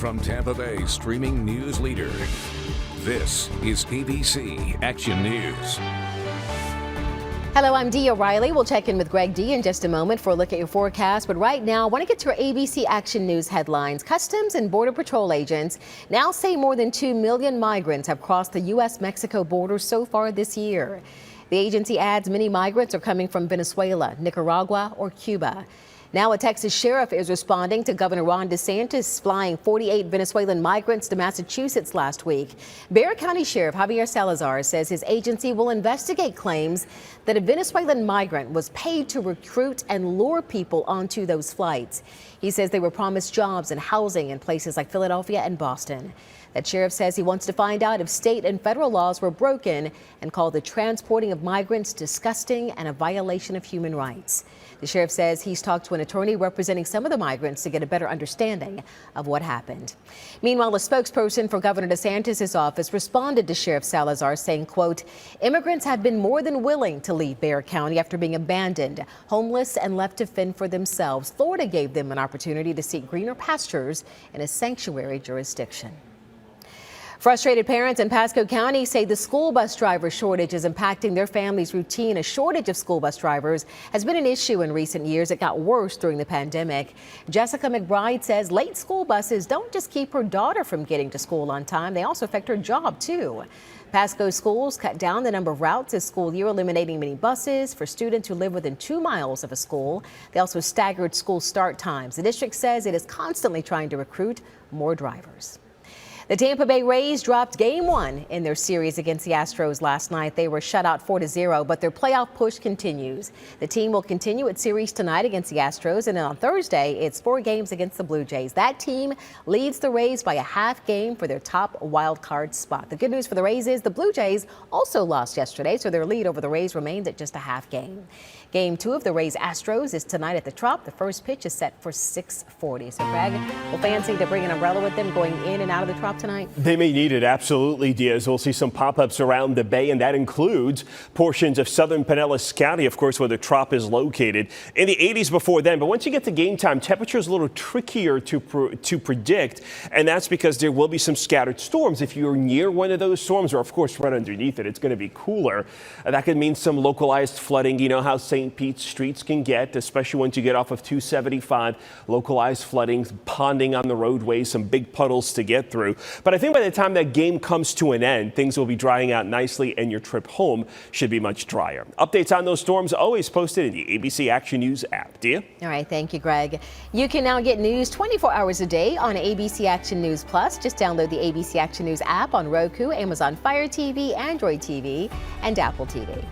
From Tampa Bay streaming news leader, this is ABC Action News. Hello, I'm Dee O'Reilly. We'll check in with Greg D in just a moment for a look at your forecast. But right now, I want to get to our ABC Action News headlines. Customs and Border Patrol agents now say more than 2 million migrants have crossed the U.S.-Mexico border so far this year. The agency adds many migrants are coming from Venezuela, Nicaragua, or Cuba. Now a Texas sheriff is responding to Governor Ron DeSantis flying 48 Venezuelan migrants to Massachusetts last week. Bexar County Sheriff Javier Salazar says his agency will investigate claims that a Venezuelan migrant was paid to recruit and lure people onto those flights. He says they were promised jobs and housing in places like Philadelphia and Boston. That sheriff says he wants to find out if state and federal laws were broken and called the transporting of migrants disgusting and a violation of human rights. The sheriff says he's talked to an attorney representing some of the migrants to get a better understanding of what happened. Meanwhile, a spokesperson for Governor DeSantis' office responded to Sheriff Salazar saying, quote, immigrants have been more than willing to leave Bexar County after being abandoned, homeless, and left to fend for themselves. Florida gave them an opportunity to seek greener pastures in a sanctuary jurisdiction. Frustrated parents in Pasco County say the school bus driver shortage is impacting their family's routine. A shortage of school bus drivers has been an issue in recent years. It got worse during the pandemic. Jessica McBride says late school buses don't just keep her daughter from getting to school on time, they also affect her job too. Pasco schools cut down the number of routes this school year, eliminating many buses for students who live within 2 miles of a school. They also staggered school start times. The district says it is constantly trying to recruit more drivers. The Tampa Bay Rays dropped Game 1 in their series against the Astros last night. They were shut out 4-0, but their playoff push continues. The team will continue its series tonight against the Astros, and then on Thursday, it's 4 games against the Blue Jays. That team leads the Rays by a half game for their top wild card spot. The good news for the Rays is the Blue Jays also lost yesterday, so their lead over the Rays remains at just a half game. Game 2 of the Rays Astros is tonight at the Trop. The first pitch is set for 6:40. So, Greg, will fans need to bring an umbrella with them going in and out of the Trop tonight? They may need it, absolutely, Diaz. We'll see some pop-ups around the bay, and that includes portions of southern Pinellas County, of course, where the Trop is located. In the 80s before then, but once you get to game time, temperature is a little trickier to predict, and that's because there will be some scattered storms. If you're near one of those storms, or of course right underneath it, it's going to be cooler. That could mean some localized flooding. You know how St. Pete's streets can get, especially once you get off of 275, localized flooding, ponding on the roadways, some big puddles to get through. But I think by the time that game comes to an end, things will be drying out nicely and your trip home should be much drier. Updates on those storms always posted in the ABC Action News app. Dia? All right, thank you, Greg. You can now get news 24 hours a day on ABC Action News Plus. Just download the ABC Action News app on Roku, Amazon Fire TV, Android TV, and Apple TV.